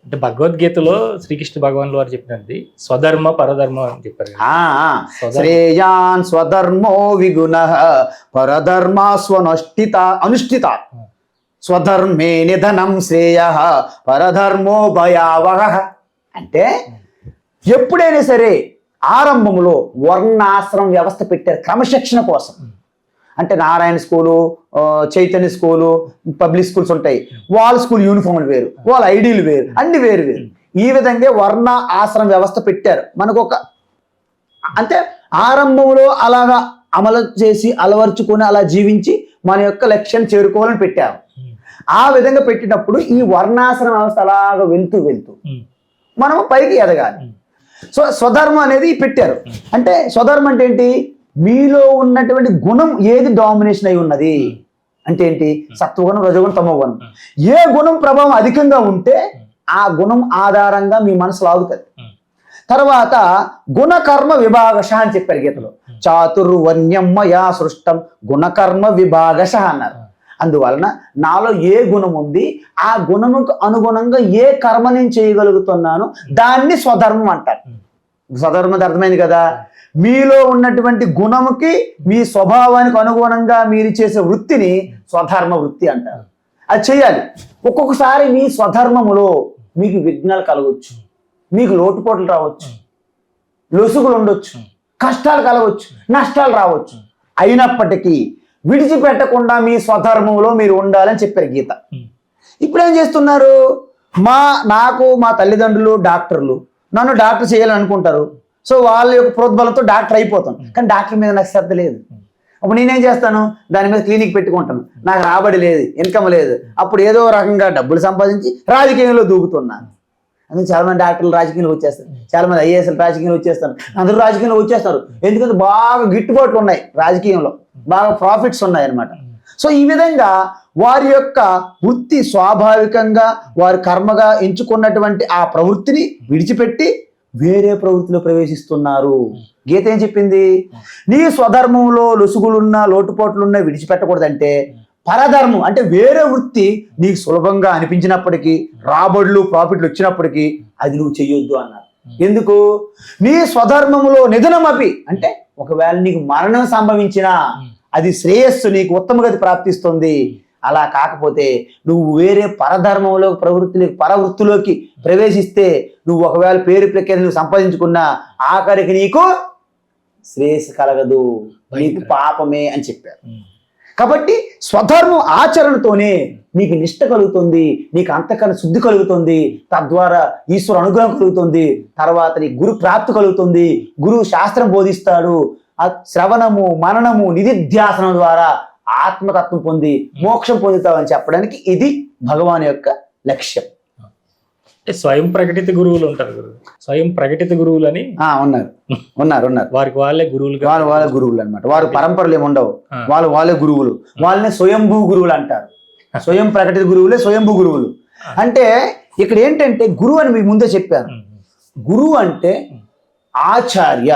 అంటే భగవద్గీతలో శ్రీకృష్ణ భగవానులు వారు చెప్పినది స్వధర్మ పరధర్మ అని చెప్పారు కదా. శ్రేయాన్ స్వధర్మో విగుణః పరధర్మ అనుష్ఠిత స్వధర్మే నిధనం శ్రేయః పరధర్మో భయావహః. అంటే ఎప్పుడైనా సరే ఆరంభంలో వర్ణాశ్రమ వ్యవస్థ పెట్టారు క్రమశిక్షణ కోసం. అంటే Narayana school, Chaitanya school, public schools ఉంటాయి. వాళ్ళ స్కూల్ యూనిఫామ్లు వేరు, వాళ్ళ ఐడీలు వేరు, అన్ని వేరు వేరు. ఈ విధంగా వర్ణ ఆశ్రమ వ్యవస్థ పెట్టారు మనకు. అంటే ఆరంభంలో అలాగా అమలు చేసి అలవర్చుకొని అలా జీవించి మన యొక్క లక్ష్యాన్ని చేరుకోవాలని పెట్టారు. ఆ విధంగా పెట్టినప్పుడు ఈ వర్ణాశ్రమ వ్యవస్థ అలాగ వెళ్తూ మనం పైకి ఎదగాలి. సో స్వధర్మం అనేది పెట్టారు. అంటే స్వధర్మం అంటే ఏంటి? మీలో ఉన్నటువంటి గుణం ఏది డామినేషన్ అయి ఉన్నది అంటే ఏంటి? సత్వగుణం, రజోగుణం, తమోగుణం. ఏ గుణం ప్రభావం అధికంగా ఉంటే ఆ గుణం ఆధారంగా మీ మనసు లాగుతుంది. తర్వాత గుణకర్మ విభాగశ అని చెప్పారు గీతలో. చాతుర్వర్ణ్యం మయా సృష్టం గుణకర్మ విభాగశ అన్నారు. అందువలన నాలో ఏ గుణం ఉంది, ఆ గుణముకు అనుగుణంగా ఏ కర్మ నేను చేయగలుగుతున్నాను, దాన్ని స్వధర్మం అంటారు. స్వధర్మం అర్థమైంది కదా. మీలో ఉన్నటువంటి గుణముకి మీ స్వభావానికి అనుగుణంగా మీరు చేసే వృత్తిని స్వధర్మ వృత్తి అంటారు. అది చేయాలి. ఒక్కొక్కసారి మీ స్వధర్మములో మీకు విఘ్నాలు కలగవచ్చు, మీకు లోటుపోట్లు రావచ్చు, లొసుగులు ఉండొచ్చు, కష్టాలు కలగవచ్చు, నష్టాలు రావచ్చు. అయినప్పటికీ విడిచిపెట్టకుండా మీ స్వధర్మంలో మీరు ఉండాలని చెప్పారు గీత. ఇప్పుడు ఏం చేస్తున్నారు? నాకు మా తల్లిదండ్రులు డాక్టర్లు, నన్ను డాక్టర్ చేయాలని అనుకుంటారు. సో వాళ్ళ యొక్క ప్రోద్బలంతో డాక్టర్ అయిపోతాను. కానీ డాక్టర్ మీద నాకు శ్రద్ధ లేదు. అప్పుడు నేనేం చేస్తాను? దాని మీద క్లినిక్ పెట్టుకుంటాను. నాకు రాబడి లేదు, ఇన్కమ్ లేదు. అప్పుడు ఏదో రకంగా డబ్బులు సంపాదించి రాజకీయంలో దూకుతున్నాను. అందుకే చాలా మంది డాక్టర్లు రాజకీయంలో వచ్చేస్తారు, చాలా మంది ఐఏఎస్లు రాజకీయంలో వచ్చేస్తారు, అందరూ రాజకీయంలో వచ్చేస్తారు. ఎందుకంటే బాగా గిట్టుబాట్లు ఉన్నాయి, రాజకీయంలో బాగా ప్రాఫిట్స్ ఉన్నాయి అన్నమాట. సో ఈ విధంగా వారి యొక్క వృత్తి స్వాభావికంగా వారి కర్మగా ఎంచుకున్నటువంటి ఆ ప్రవృత్తిని విడిచిపెట్టి వేరే ప్రవృత్తిలో ప్రవేశిస్తున్నారు. గీత ఏం చెప్పింది? నీ స్వధర్మంలో లొసుగులున్నా లోటుపోట్లున్నా విడిచిపెట్టకూడదంటే పరధర్మం అంటే వేరే వృత్తి నీకు సులభంగా అనిపించినప్పటికీ, రాబడులు ప్రాఫిట్లు వచ్చినప్పటికీ అది నువ్వు చెయ్యొద్దు అన్నారు. ఎందుకు? నీ స్వధర్మములో నిధనమపి అంటే ఒకవేళ నీకు మరణం సంభవించినా అది శ్రేయస్సు, నీకు ఉత్తమగతి ప్రాప్తిస్తుంది. అలా కాకపోతే నువ్వు వేరే పరధర్మంలో పరవృత్తిలోకి ప్రవేశిస్తే నువ్వు ఒకవేళ పేరు ప్రఖ్యాతి నువ్వు సంపాదించుకున్నా ఆఖరికి నీకు శ్రేయస్సు కలగదు, నీకు పాపమే అని చెప్పారు. కాబట్టి స్వధర్మం ఆచరణతోనే నీకు నిష్ట కలుగుతుంది, నీకు అంతకన్నా శుద్ధి కలుగుతుంది, తద్వారా ఈశ్వర అనుగ్రహం కలుగుతుంది, తర్వాత నీ గురు ప్రాప్తి కలుగుతుంది, గురువు శాస్త్రం బోధిస్తాడు. ఆ శ్రవణము, మననము, నిధిధ్యాసనం ద్వారా ఆత్మతత్వం పొంది మోక్షం పొందుతావని చెప్పడానికి ఇది భగవాన్ యొక్క లక్ష్యం. స్వయం ప్రకటిత గురువులు ఉంటారు గురువు. స్వయం ప్రకటిత గురువులు అని ఉన్నారు. వారికి వాళ్ళే గురువులు, వాళ్ళ గురువులు అనమాట. వారు పరంపరలు ఏమి ఉండవు, వాళ్ళే గురువులు. వాళ్ళని స్వయంభూ గురువులు అంటారు. స్వయం ప్రకటిత గురువులే స్వయంభూ గురువులు. అంటే ఇక్కడ ఏంటంటే గురువు అని మీకు ముందే చెప్పాను. గురువు అంటే ఆచార్య,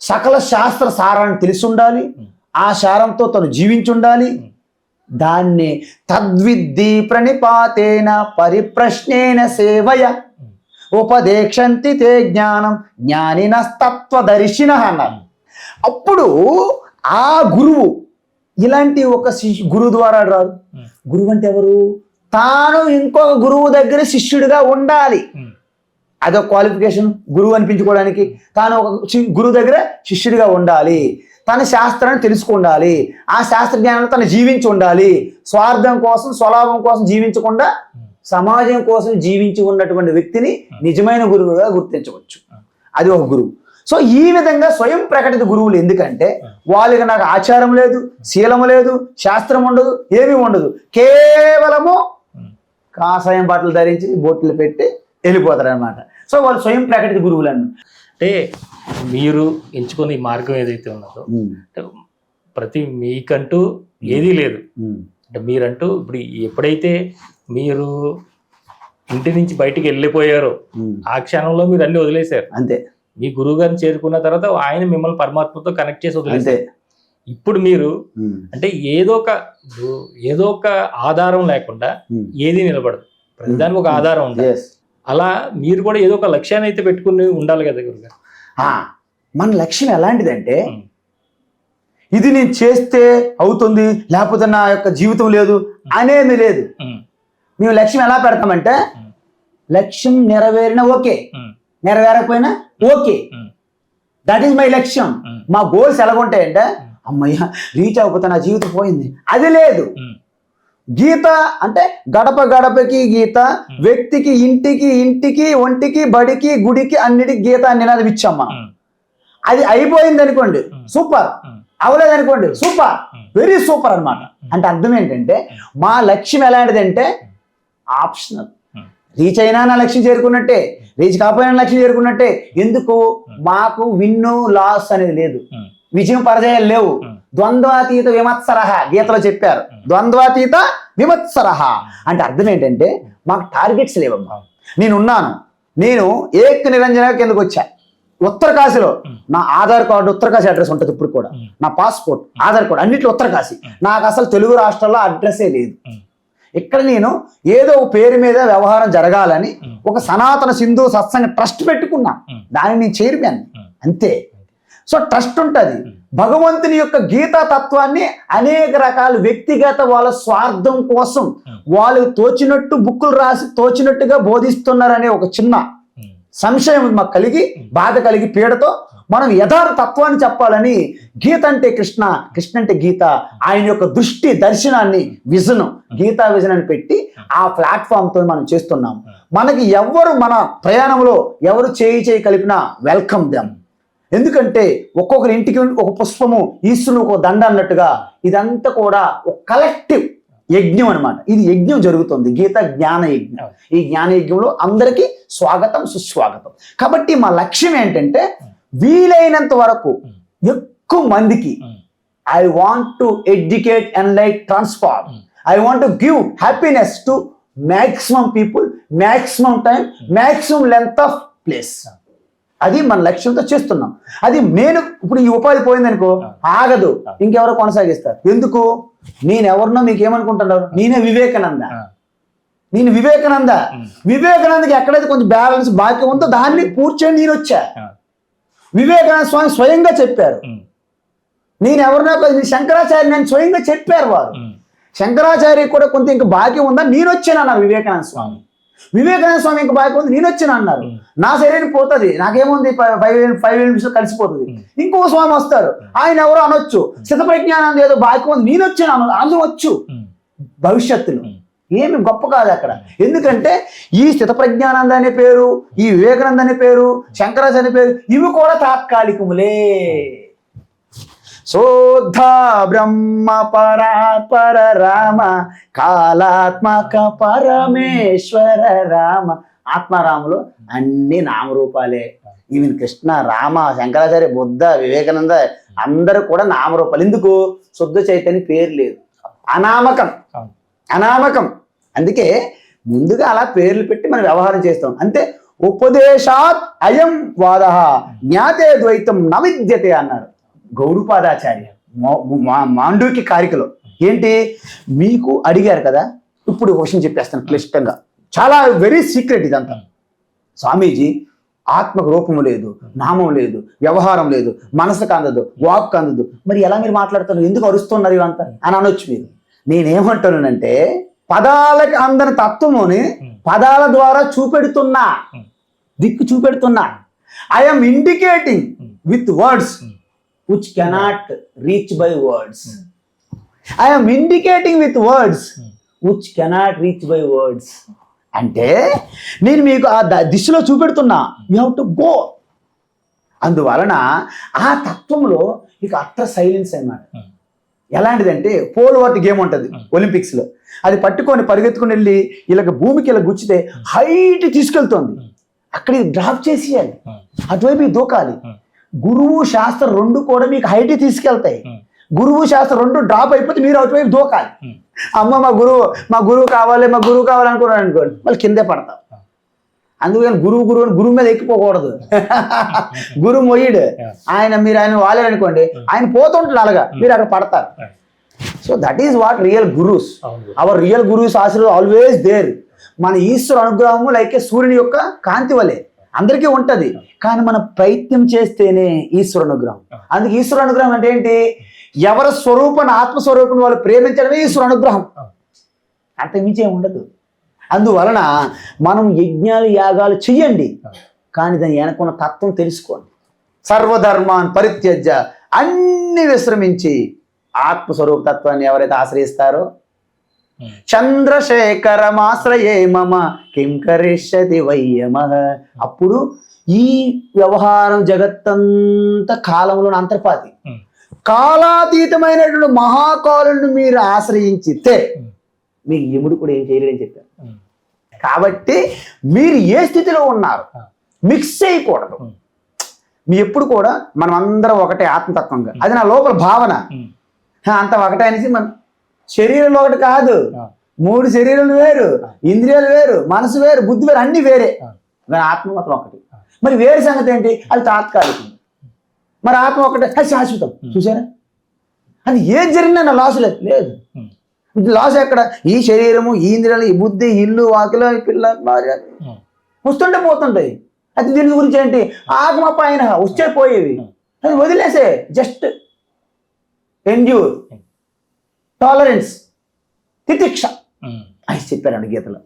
సకల శాస్త్ర సారాన్ని తెలిసి ఉండాలి, ఆ సారంతో తను జీవించి ఉండాలి. దాన్ని తద్విద్ధి ప్రణిపాతేన పరిప్రశ్నేన సేవయ ఉపదేక్షంతి తే జ్ఞానం జ్ఞానినస్తత్వదర్శినః అన్నారు. అప్పుడు ఆ గురువు ఇలాంటి ఒక గురువు ద్వారా రాదు. గురువు అంటే ఎవరు? తాను ఇంకొక గురువు దగ్గర శిష్యుడిగా ఉండాలి. అదొక క్వాలిఫికేషన్ గురువు అనిపించుకోవడానికి. తాను ఒక గురువు దగ్గర శిష్యుడిగా ఉండాలి, తన శాస్త్రాన్ని తెలుసుకుండాలి, ఆ శాస్త్ర జ్ఞానంలో తను జీవించి ఉండాలి. స్వార్థం కోసం, స్వలాభం కోసం జీవించకుండా సమాజం కోసం జీవించి ఉన్నటువంటి వ్యక్తిని నిజమైన గురువుగా గుర్తించవచ్చు. అది ఒక గురువు. సో ఈ విధంగా స్వయం ప్రకటిత గురువులు ఎందుకంటే వాళ్ళకి నాకు ఆచారం లేదు, శీలము లేదు, శాస్త్రం ఉండదు, ఏమీ ఉండదు. కేవలము కాషాయం బట్టలు ధరించి బొట్లు పెట్టి వెళ్ళిపోతారు అనమాట. సో వాళ్ళు స్వయం ప్రకటిత గురువులు అంటే మీరు ఎంచుకున్న ఈ మార్గం ఏదైతే ఉన్నదో ప్రతి మీకంటూ ఏదీ లేదు. అంటే మీరంటూ ఇప్పుడు ఎప్పుడైతే మీరు ఇంటి నుంచి బయటికి వెళ్ళిపోయారో ఆ క్షణంలో మీరు అన్ని వదిలేశారు. అంతే. మీ గురువు గారిని చేరుకున్న తర్వాత ఆయన మిమ్మల్ని పరమాత్మతో కనెక్ట్ చేసి వదిలేశారు. ఇప్పుడు మీరు అంటే ఏదో ఒక ఆధారం లేకుండా ఏది నిలబడదు. ప్రతిదానికి ఒక ఆధారం ఉంది. అలా మీరు కూడా ఏదో ఒక లక్ష్యాన్ని అయితే పెట్టుకుని ఉండాలి కదా గురుగారు. మన లక్ష్యం ఎలాంటిదంటే ఇది నేను చేస్తే అవుతుంది లేకపోతే నా యొక్క జీవితం లేదు అనేది లేదు. మేము లక్ష్యం ఎలా పెడతామంటే లక్ష్యం నెరవేరిన ఓకే, నెరవేరకపోయినా ఓకే, దట్ ఈస్ మై లక్ష్యం. మా గోల్స్ ఎలాగుంటాయంటే అమ్మయ్య రీచ్ అవ్వకపోతే నా జీవితం పోయింది అది లేదు. గీత అంటే గడప గడపకి గీత, వ్యక్తికి ఇంటికి ఇంటికి ఒంటికి బడికి గుడికి అన్నిటికి గీత అని నినాదం ఇచ్చాం మనం. అది అయిపోయింది అనుకోండి సూపర్, అవలేదు అనుకోండి సూపర్, వెరీ సూపర్ అన్నమాట. అంటే అర్థం ఏంటంటే మా లక్ష్యం ఎలాంటిదంటే ఆప్షనల్. రీచ్ అయినా నా లక్ష్యం చేరుకున్నట్టే, రీచ్ కాకపోయినా లక్ష్యం చేరుకున్నట్టే. ఎందుకు? మాకు విన్ను లాస్ అనేది లేదు, విజయం పరాజయాలు లేవు. ద్వంద్వాతీత విమత్సరహ గీతలో చెప్పారు. ద్వంద్వాతీత విమత్సరహ అంటే అర్థం ఏంటంటే మాకు టార్గెట్స్ లేవమ్మా. నేనున్నాను, నేను ఏక నిరంజన కిందకు వచ్చా. ఉత్తరకాశీలో నా ఆధార్ కార్డు ఉత్తరకాశీ అడ్రస్ ఉంటుంది ఇప్పుడు కూడా, నా పాస్పోర్ట్ ఆధార్ కార్డు అన్నిట్లో ఉత్తరకాశీ. నాకు అసలు తెలుగు రాష్ట్రాల్లో అడ్రస్సే లేదు. ఇక్కడ నేను ఏదో పేరు మీద వ్యవహారం జరగాలని ఒక సనాతన సింధు సత్సంగ ట్రస్ట్ పెట్టుకున్నా, దాన్ని నేను చైర్మన్ అంతే. సో ట్రస్ట్ ఉంటుంది. భగవంతుని యొక్క గీతా తత్వాన్ని అనేక రకాల వ్యక్తిగత వాళ్ళ స్వార్థం కోసం వాళ్ళు తోచినట్టు బుక్కులు రాసి తోచినట్టుగా బోధిస్తున్నారనే ఒక చిన్న సంశయం మాకు కలిగి, బాధ కలిగి, పీడతో మనం యథార్థ తత్వాన్ని చెప్పాలని గీత అంటే కృష్ణ, కృష్ణ అంటే గీత, ఆయన యొక్క దృష్టి దర్శనాన్ని విజన్, గీతా విజన్ అని పెట్టి ఆ ప్లాట్ఫామ్ తో మనం చేస్తున్నాం. మనకి ఎవరు మన ప్రయాణంలో ఎవరు చేయి కలిపినా వెల్కమ్ దెమ్. ఎందుకంటే ఒక్కొక్కరి ఇంటికి ఒక పుష్పము, ఈశ్వరుని ఒక దండ అన్నట్టుగా ఇదంతా కూడా ఒక కలెక్టివ్ యజ్ఞం అనమాట. ఇది యజ్ఞం జరుగుతుంది, గీత జ్ఞాన యజ్ఞం. ఈ జ్ఞాన యజ్ఞంలో అందరికీ స్వాగతం సుస్వాగతం. కాబట్టి మా లక్ష్యం ఏంటంటే వీలైనంత వరకు ఎక్కువ మందికి I want to educate, ఎన్లైట్, transform. I want to give happiness to maximum people, maximum time, maximum length of place. అది మన లక్ష్యంతో చేస్తున్నాం. అది నేను ఇప్పుడు ఈ ఉపాధి పోయిందనుకో ఆగదు, ఇంకెవరో కొనసాగిస్తారు. ఎందుకు? నేను ఎవరినో మీకు ఏమనుకుంటున్నారు? నేనే వివేకానంద. నేను వివేకానంద. వివేకానందకి ఎక్కడైతే కొంచెం బ్యాలెన్స్ బాకీ ఉందో దాన్ని పూర్తి చేయండి నేను వచ్చా. వివేకానంద స్వామి స్వయంగా చెప్పారు. నేను ఎవరినో శంకరాచార్య నేను స్వయంగా చెప్పారు వారు. శంకరాచార్య కూడా కొంత ఇంకా బాకీ ఉందా, నేను వచ్చాను అన్నారు వివేకానంద స్వామి. వివేకానంద స్వామి ఇంకా బాకీ ఉంది, నేను వచ్చాను అన్నారు. నా శరీరం పోతుంది, నాకేముంది 5 నిమిషాలు కలిసిపోతుంది. ఇంకో స్వామి వస్తారు, ఆయన ఎవరో అనొచ్చు. స్థితప్రజ్ఞానం ఏదో బాకీ ఉంది, నేను వచ్చాను అనవచ్చు భవిష్యత్తులో. ఏమి గొప్ప కాదు అక్కడ. ఎందుకంటే ఈ స్థితప్రజ్ఞానంద అనే పేరు, ఈ వివేకానంద అనే పేరు, శంకరాచార్య అనే పేరు, ఇవి కూడా తాత్కాలికములే. శోద్ధ బ్రహ్మ పరాత్పర రామ, కాలాత్మక పరమేశ్వర రామ. ఆత్మారాములు అన్ని నామరూపాలే. ఈవెన్ కృష్ణ, రామ, శంకరాచార్య, బుద్ధ, వివేకానంద అందరూ కూడా నామరూపాలు. ఎందుకు? శుద్ధ చైతన్య పేరు లేదు, అనామకం. అనామకం. అందుకే ముందుగా అలా పేర్లు పెట్టి మనం వ్యవహారం చేస్తాం అంతే. ఉపదేశాత్ అయం వాద జ్ఞాతే ద్వైతం నవిద్యతే అన్నారు గౌడపాదాచార్య మాండూక్య కారికలో. ఏంటి? మీకు అడిగారు కదా, ఇప్పుడు క్వశ్చన్ చెప్పేస్తాను క్లిష్టంగా, చాలా వెరీ సీక్రెట్ ఇదంతా. స్వామీజీ ఆత్మకు రూపము లేదు, నామం లేదు, వ్యవహారం లేదు, మనసుకు అందదు, వాక్కు అందదు, మరి ఎలా మీరు మాట్లాడుతున్నారు, ఎందుకు అరుస్తున్నారు ఇవంతా అని అనొచ్చు మీరు. నేనేమంటానంటే పదాలకు అందని తత్వముని పదాల ద్వారా చూపెడుతున్నా, దిక్కు చూపెడుతున్నా. I'm indicating with words which cannot reach by words. I am indicating with words which cannot reach by words. అంటే నేను మీకు ఆ దిశలో చూపెడుతున్నా, యూ హ్యావ్ టు గో. అందువలన ఆ తత్వంలో ఇక అత్ర సైలెన్స్ అన్నమాట. ఎలాంటిదంటే పోల్ వాట్ గేమ్ ఉంటుంది ఒలింపిక్స్లో, అది పట్టుకొని పరిగెత్తుకుని వెళ్ళి ఇలాగ భూమికి ఇలా గుచ్చితే హైట్ తీసుకెళ్తుంది, అక్కడికి డ్రాప్ చేసేయాలి, అటువైపు దూకాలి. గురువు శాస్త్రం రెండు కూడా మీకు హైట్ తీసుకెళ్తాయి. గురువు శాస్త్రం రెండు డ్రాప్ అయిపోతే మీరు అటువైపు దూకాలి. అమ్మ మా గురువు కావాలి అనుకున్నాను అనుకోండి, మళ్ళీ కిందే పడతాం. అందుకని గురువు మీద ఎక్కిపోకూడదు. గురువు మొయ్యడు, ఆయన వాలేరనుకోండి, ఆయన పోతుంటాడు అలాగా, మీరు అక్కడ పడతారు. So that is what real gurus. అవును. అవర్ రియల్ గురూస్ ఆశీర్వాదం ఆల్వేస్ దేర్. మన ఈశ్వర అనుగ్రహము లైక్ సూర్యుని యొక్క కాంతి వలె అందరికీ ఉంటది, కానీ మనం ప్రయత్నం చేస్తేనే ఈశ్వర అనుగ్రహం. అందుకే ఈశ్వర అనుగ్రహం అంటే ఏంటి? ఎవరి స్వరూపాన్ని ఆత్మస్వరూపాన్ని వాళ్ళు ప్రేమించడమే ఈశ్వర అనుగ్రహం, అంతకుమించి ఏమి ఉండదు. అందువలన మనం యజ్ఞాలు యాగాలు చెయ్యండి, కానీ దాని వెనకున్న తత్వం తెలుసుకోండి. సర్వధర్మాన్ పరిత్యజ్య, అన్ని విశ్రమించి ఆత్మస్వరూప తత్వాన్ని ఎవరైతే ఆశ్రయిస్తారో, చంద్రశేఖరమాశ్రయే మమ కిం కరిష్యతి వయ్యమః, అప్పుడు ఈ వ్యవహారం జగత్తంతా కాలంలో అంతర్పాతి, కాలాతీతమైనటువంటి మహాకాలుని మీరు ఆశ్రయించితే మీకు యముడు కూడా ఏం చేయలేదని చెప్పారు. కాబట్టి మీరు ఏ స్థితిలో ఉన్నారు మిక్స్ చేయకూడదు. మీ ఎప్పుడు కూడా మనం అందరం ఒకటే ఆత్మతత్వంగా, అది నా లోపల భావన, అంత ఒకటే అనేసి మనం శరీరంలో ఒకటి కాదు, 3 శరీరాలు వేరు, ఇంద్రియాలు వేరు, మనసు వేరు, బుద్ధి వేరు, అన్ని వేరే, ఆత్మ మాత్రం ఒకటి. మరి వేరే సంగతి ఏంటి? అది తాత్కాలికం. మరి ఆత్మ ఒకటే, అది శాశ్వతం. చూసారా? అది ఏది జరిగినా నా లాస్ లేదు. లాస్ ఎక్కడ? ఈ శరీరము, ఈ ఇంద్రియాలు, ఈ బుద్ధి, ఇల్లు, వాకిలో, పిల్ల, భార్య వస్తుంటే పోతుంటాయి. అది దీని గురించి ఏంటి? ఆత్మ పైన వచ్చే పోయేవి, అది వదిలేసే, జస్ట్ ఎండ్యూర్, టాలరెన్స్, తితిక్ష అని చెప్పారండి గీతలో.